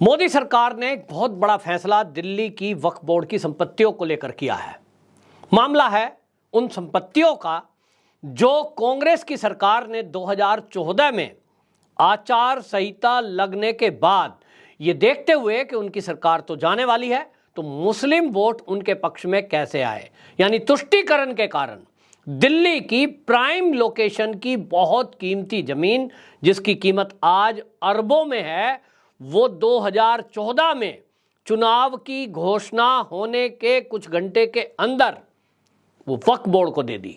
मोदी सरकार ने एक बहुत बड़ा फैसला दिल्ली की वक्फ बोर्ड की संपत्तियों को लेकर किया है। मामला है उन संपत्तियों का जो कांग्रेस की सरकार ने 2014 में आचार संहिता लगने के बाद ये देखते हुए कि उनकी सरकार तो जाने वाली है, तो मुस्लिम वोट उनके पक्ष में कैसे आए, यानी तुष्टीकरण के कारण दिल्ली की प्राइम लोकेशन की बहुत कीमती जमीन जिसकी कीमत आज अरबों में है, वो 2014 में चुनाव की घोषणा होने के कुछ घंटे के अंदर वो वक्फ बोर्ड को दे दी।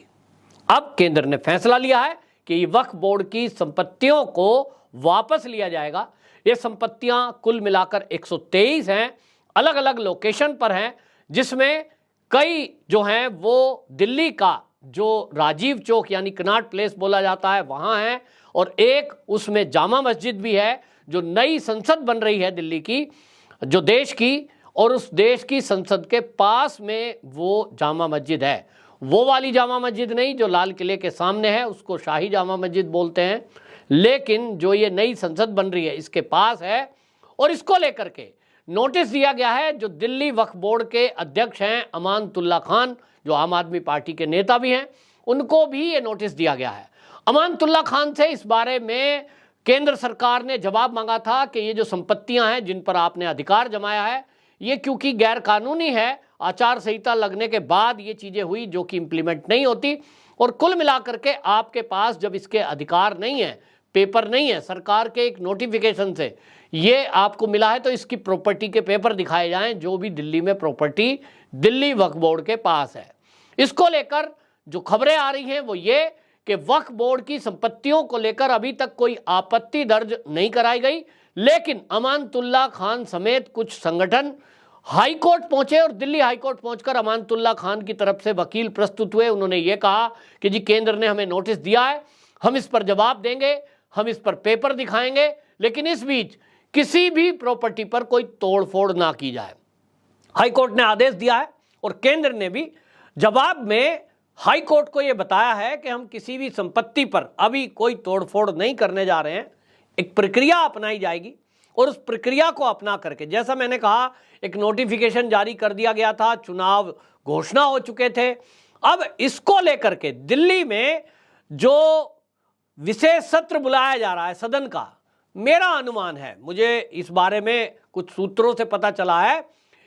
अब केंद्र ने फैसला लिया है कि ये वक्फ बोर्ड की संपत्तियों को वापस लिया जाएगा। ये संपत्तियां कुल मिलाकर 123 हैं, अलग अलग लोकेशन पर हैं, जिसमें कई जो हैं वो दिल्ली का जो राजीव चौक यानी कनॉट प्लेस बोला जाता है वहां है, और एक उसमें जामा मस्जिद भी है जो नई संसद बन रही है दिल्ली की, जो देश की, और उस देश की संसद के पास में वो जामा मस्जिद है। वो वाली जामा मस्जिद नहीं जो लाल किले के सामने है, उसको शाही जामा मस्जिद बोलते हैं, लेकिन जो ये नई संसद बन रही है इसके पास है। और इसको लेकर के नोटिस दिया गया है। जो दिल्ली वक्फ बोर्ड के अध्यक्ष हैं अमानतुल्ला खान, जो आम आदमी पार्टी के नेता भी हैं, उनको भी ये नोटिस दिया गया है। अमानतुल्ला खान से इस बारे में केंद्र सरकार ने जवाब मांगा था कि ये जो संपत्तियां हैं जिन पर आपने अधिकार जमाया है, ये क्योंकि गैर कानूनी है, आचार संहिता लगने के बाद ये चीजें हुई जो कि इंप्लीमेंट नहीं होती, और कुल मिलाकर के आपके पास जब इसके अधिकार नहीं है, पेपर नहीं है, सरकार के एक नोटिफिकेशन से ये आपको मिला है, तो इसकी प्रॉपर्टी के पेपर दिखाए जाएं जो भी दिल्ली में प्रॉपर्टी दिल्ली वक्फ बोर्ड के पास है। इसको लेकर जो खबरें आ रही हैं वो ये कि वक्फ बोर्ड की संपत्तियों को लेकर अभी तक कोई आपत्ति दर्ज नहीं कराई गई, लेकिन अमानतुल्ला खान समेत कुछ संगठन हाई कोर्ट पहुंचे, और दिल्ली हाई कोर्ट पहुंचकर अमानतुल्ला खान की तरफ से वकील प्रस्तुत हुए। उन्होंने ये कहा कि जी केंद्र ने हमें नोटिस दिया है, हम इस पर जवाब देंगे, हम इस पर पेपर दिखाएंगे, लेकिन इस बीच किसी भी प्रॉपर्टी पर कोई तोड़फोड़ ना की जाए। हाई कोर्ट ने आदेश दिया है, और केंद्र ने भी जवाब में हाई कोर्ट को यह बताया है कि हम किसी भी संपत्ति पर अभी कोई तोड़फोड़ नहीं करने जा रहे हैं। एक प्रक्रिया अपनाई जाएगी, और उस प्रक्रिया को अपना करके, जैसा मैंने कहा, एक नोटिफिकेशन जारी कर दिया गया था, चुनाव घोषणा हो चुके थे। अब इसको लेकर के दिल्ली में जो विशेष सत्र बुलाया जा रहा है सदन का, मेरा अनुमान है, मुझे इस बारे में कुछ सूत्रों से पता चला है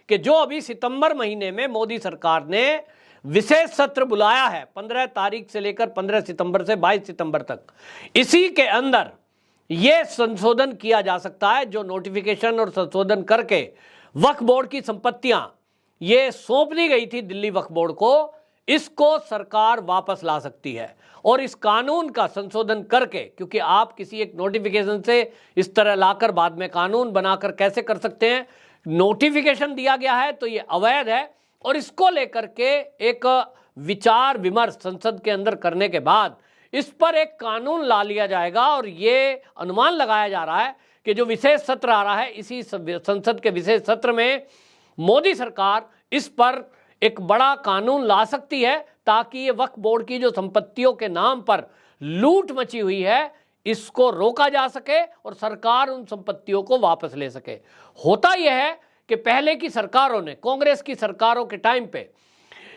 कि जो अभी सितंबर महीने में मोदी सरकार ने विशेष सत्र बुलाया है 15 तारीख से लेकर 15 सितंबर से 22 सितंबर तक, इसी के अंदर यह संशोधन किया जा सकता है। जो नोटिफिकेशन और संशोधन करके वक्फ बोर्ड की संपत्तियां ये सौंप दी गई थी दिल्ली वक्फ बोर्ड को, इसको सरकार वापस ला सकती है। और इस कानून का संशोधन करके, क्योंकि आप किसी एक नोटिफिकेशन से इस तरह लाकर बाद में कानून बनाकर कैसे कर सकते हैं, नोटिफिकेशन दिया गया है तो ये अवैध है। और इसको लेकर के एक विचार विमर्श संसद के अंदर करने के बाद इस पर एक कानून ला लिया जाएगा, और ये अनुमान लगाया जा रहा है कि जो विशेष सत्र आ रहा है, इसी संसद के विशेष सत्र में मोदी सरकार इस पर एक बड़ा कानून ला सकती है, ताकि ये वक्फ बोर्ड की जो संपत्तियों के नाम पर लूट मची हुई है इसको रोका जा सके और सरकार उन संपत्तियों को वापस ले सके। होता यह है कि पहले की सरकारों ने, कांग्रेस की सरकारों के टाइम पे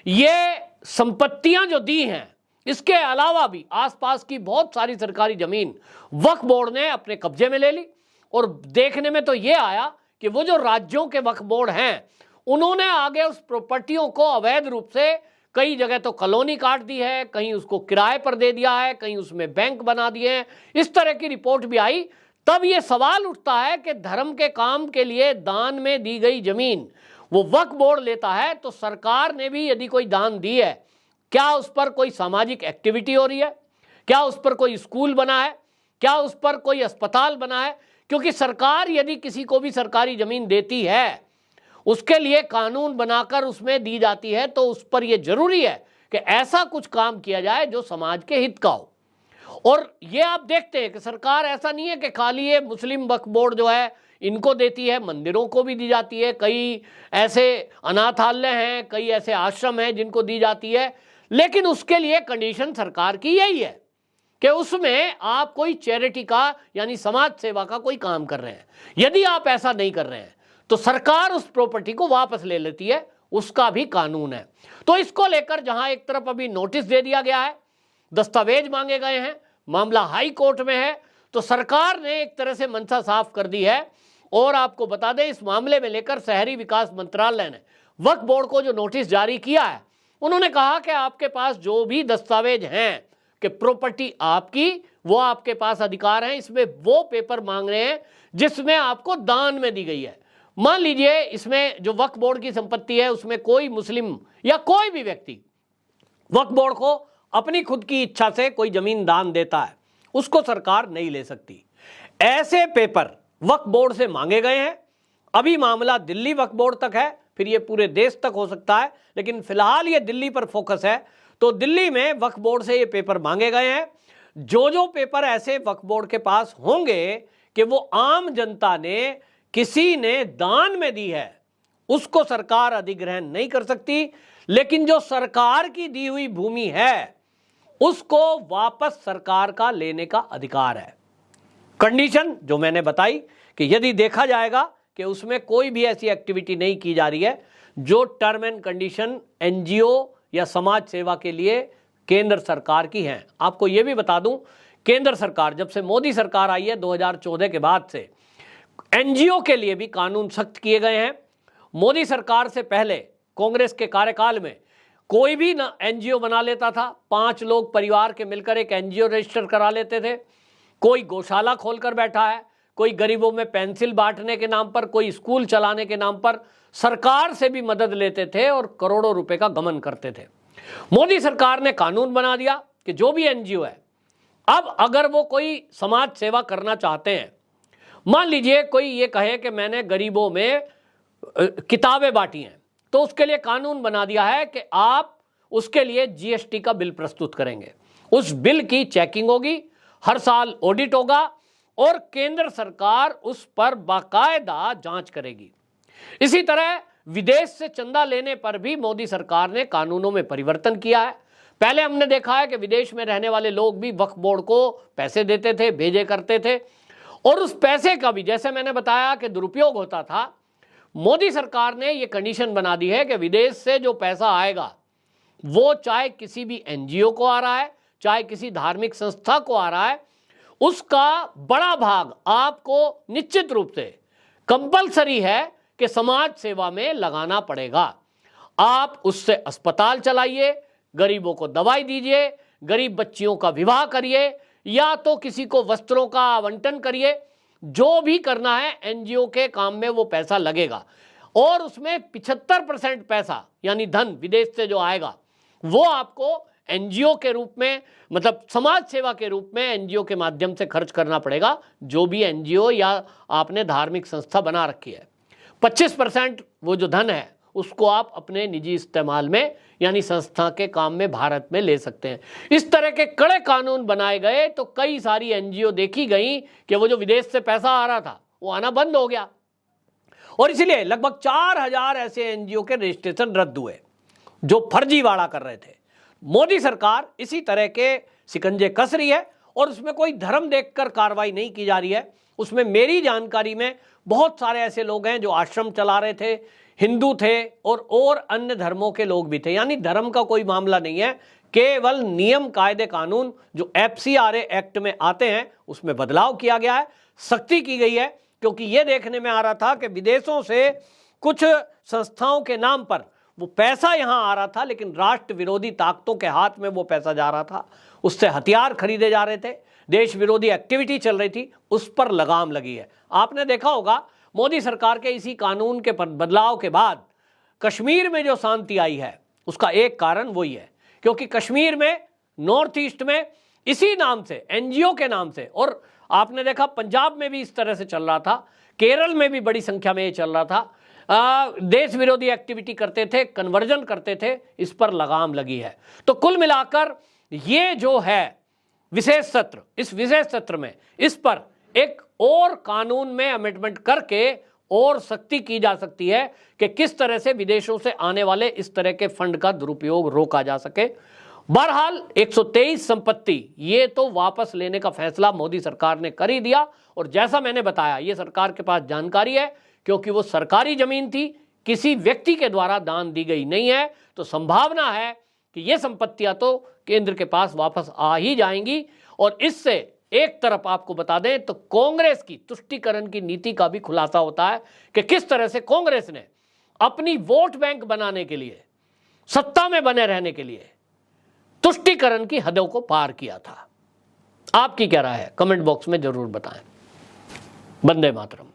ये संपत्तियां जो दी हैं, इसके अलावा भी आसपास की बहुत सारी सरकारी जमीन वक्फ बोर्ड ने अपने कब्जे में ले ली। और देखने में तो ये आया कि वो जो राज्यों के वक्फ बोर्ड हैं, उन्होंने आगे उस प्रॉपर्टियों को अवैध रूप से कई जगह तो कॉलोनी काट दी है, कहीं उसको किराए पर दे दिया है, कहीं उसमें बैंक बना दिए हैं, इस तरह की रिपोर्ट भी आई। तब ये सवाल उठता है कि धर्म के काम के लिए दान में दी गई जमीन वो वक्फ बोर्ड लेता है, तो सरकार ने भी यदि कोई दान दी है, क्या उस पर कोई सामाजिक एक्टिविटी हो रही है, क्या उस पर कोई स्कूल बना है, क्या उस पर कोई अस्पताल बना है? क्योंकि सरकार यदि किसी को भी सरकारी जमीन देती है, उसके लिए कानून बनाकर उसमें दी जाती है, तो उस पर यह जरूरी है कि ऐसा कुछ काम किया जाए जो समाज के हित का हो। और ये आप देखते हैं कि सरकार ऐसा नहीं है कि खाली ये मुस्लिम वक्फ बोर्ड जो है इनको देती है, मंदिरों को भी दी जाती है, कई ऐसे अनाथालय हैं, कई ऐसे आश्रम हैं जिनको दी जाती है, लेकिन उसके लिए कंडीशन सरकार की यही है कि उसमें आप कोई चैरिटी का यानी समाज सेवा का कोई काम कर रहे हैं। यदि आप ऐसा नहीं कर रहे हैं तो सरकार उस प्रॉपर्टी को वापस ले लेती है, उसका भी कानून है। तो इसको लेकर जहां एक तरफ अभी नोटिस दे दिया गया है, दस्तावेज मांगे गए हैं, मामला हाई कोर्ट में है, तो सरकार ने एक तरह से मंशा साफ कर दी है। और आपको बता दें, इस मामले में लेकर शहरी विकास मंत्रालय ने वक्फ बोर्ड को जो नोटिस जारी किया है, उन्होंने कहा कि आपके पास जो भी दस्तावेज हैं कि प्रॉपर्टी आपकी, वो आपके पास अधिकार है, इसमें वो पेपर मांग रहे हैं जिसमें आपको दान में दी गई है। मान लीजिए इसमें जो वक्फ बोर्ड की संपत्ति है उसमें कोई मुस्लिम या कोई भी व्यक्ति वक्फ बोर्ड को अपनी खुद की इच्छा से कोई जमीन दान देता है, उसको सरकार नहीं ले सकती। ऐसे पेपर वक्फ बोर्ड से मांगे गए हैं। अभी मामला दिल्ली वक्फ बोर्ड तक है, फिर ये पूरे देश तक हो सकता है, लेकिन फिलहाल ये दिल्ली पर फोकस है। तो दिल्ली में वक्फ बोर्ड से ये पेपर मांगे गए हैं। जो पेपर ऐसे वक्फ बोर्ड के पास होंगे कि वो आम जनता ने, किसी ने दान में दी है, उसको सरकार अधिग्रहण नहीं कर सकती। लेकिन जो सरकार की दी हुई भूमि है उसको वापस सरकार का लेने का अधिकार है। कंडीशन जो मैंने बताई कि यदि देखा जाएगा कि उसमें कोई भी ऐसी एक्टिविटी नहीं की जा रही है जो टर्म एंड कंडीशन एनजीओ या समाज सेवा के लिए केंद्र सरकार की हैं। आपको यह भी बता दूं, केंद्र सरकार जब से मोदी सरकार आई है 2014 के बाद से एनजीओ के लिए भी कानून सख्त किए गए हैं। मोदी सरकार से पहले कांग्रेस के कार्यकाल में कोई भी ना एनजीओ बना लेता था, 5 लोग परिवार के मिलकर एक एनजीओ रजिस्टर करा लेते थे। कोई गौशाला खोलकर बैठा है, कोई गरीबों में पेंसिल बांटने के नाम पर, कोई स्कूल चलाने के नाम पर सरकार से भी मदद लेते थे और करोड़ों रुपए का गमन करते थे। मोदी सरकार ने कानून बना दिया कि जो भी एनजीओ है, अब अगर वो कोई समाज सेवा करना चाहते हैं, मान लीजिए कोई ये कहे कि मैंने गरीबों में किताबें बांटी हैं, तो उसके लिए कानून बना दिया है कि आप उसके लिए जीएसटी का बिल प्रस्तुत करेंगे। उस बिल की चेकिंग होगी, हर साल ऑडिट होगा और केंद्र सरकार उस पर बाकायदा जांच करेगी। इसी तरह विदेश से चंदा लेने पर भी मोदी सरकार ने कानूनों में परिवर्तन किया है। पहले हमने देखा है कि विदेश में रहने वाले लोग भी वक्फ बोर्ड को पैसे देते थे, भेजे करते थे, और उस पैसे का भी, जैसे मैंने बताया, कि दुरुपयोग होता था। मोदी सरकार ने यह कंडीशन बना दी है कि विदेश से जो पैसा आएगा वो चाहे किसी भी एनजीओ को आ रहा है, चाहे किसी धार्मिक संस्था को आ रहा है, उसका बड़ा भाग आपको निश्चित रूप से कंपलसरी है कि समाज सेवा में लगाना पड़ेगा। आप उससे अस्पताल चलाइए, गरीबों को दवाई दीजिए, गरीब बच्चियों का विवाह करिए, या तो किसी को वस्त्रों का आवंटन करिए। जो भी करना है एनजीओ के काम में वो पैसा लगेगा, और उसमें 75% पैसा यानी धन विदेश से जो आएगा वो आपको एनजीओ के रूप में, मतलब समाज सेवा के रूप में एनजीओ के माध्यम से खर्च करना पड़ेगा। जो भी एनजीओ या आपने धार्मिक संस्था बना रखी है, 25% वो जो धन है उसको आप अपने निजी इस्तेमाल में यानी संस्था के काम में भारत में ले सकते हैं। इस तरह के कड़े कानून बनाए गए तो कई सारी एनजीओ देखी गई कि वो जो विदेश से पैसा आ रहा था वो आना बंद हो गया, और इसलिए लगभग 4000 ऐसे एनजीओ के रजिस्ट्रेशन रद्द हुए जो फर्जीवाड़ा कर रहे थे। मोदी सरकार इसी तरह के शिकंजे कस रही है, और उसमें कोई धर्म देखकर कार्रवाई नहीं की जा रही है। उसमें मेरी जानकारी में बहुत सारे ऐसे लोग हैं जो आश्रम चला रहे थे, हिंदू थे और अन्य धर्मों के लोग भी थे। यानी धर्म का कोई मामला नहीं है, केवल नियम कायदे कानून जो FCRA एक्ट में आते हैं उसमें बदलाव किया गया है, सख्ती की गई है। क्योंकि ये देखने में आ रहा था कि विदेशों से कुछ संस्थाओं के नाम पर वो पैसा यहाँ आ रहा था, लेकिन राष्ट्र विरोधी ताकतों के हाथ में वो पैसा जा रहा था, उससे हथियार खरीदे जा रहे थे, देश विरोधी एक्टिविटी चल रही थी, उस पर लगाम लगी है। आपने देखा होगा मोदी सरकार के इसी कानून के बदलाव के बाद कश्मीर में जो शांति आई है उसका एक कारण वही है, क्योंकि कश्मीर में, नॉर्थ ईस्ट में इसी नाम से, एनजीओ के नाम से, और आपने देखा पंजाब में भी इस तरह से चल रहा था, केरल में भी बड़ी संख्या में ये चल रहा था, देश विरोधी एक्टिविटी करते थे, कन्वर्जन करते थे, इस पर लगाम लगी है। तो कुल मिलाकर ये जो है विशेष सत्र, इस विशेष सत्र में इस पर एक और कानून में अमेंडमेंट करके और सख्ती की जा सकती है कि किस तरह से विदेशों से आने वाले इस तरह के फंड का दुरुपयोग रोका जा सके। बहरहाल 123 संपत्ति ये तो वापस लेने का फैसला मोदी सरकार ने कर ही दिया। और जैसा मैंने बताया, ये सरकार के पास जानकारी है, क्योंकि वो सरकारी जमीन थी, किसी व्यक्ति के द्वारा दान दी गई नहीं है। तो संभावना है कि ये संपत्तियां तो केंद्र के पास वापस आ ही जाएंगी। और इससे एक तरफ आपको बता दें तो कांग्रेस की तुष्टीकरण की नीति का भी खुलासा होता है कि किस तरह से कांग्रेस ने अपनी वोट बैंक बनाने के लिए, सत्ता में बने रहने के लिए तुष्टीकरण की हदों को पार किया था। आपकी क्या राय है? कमेंट बॉक्स में जरूर बताएं। वंदे मातरम।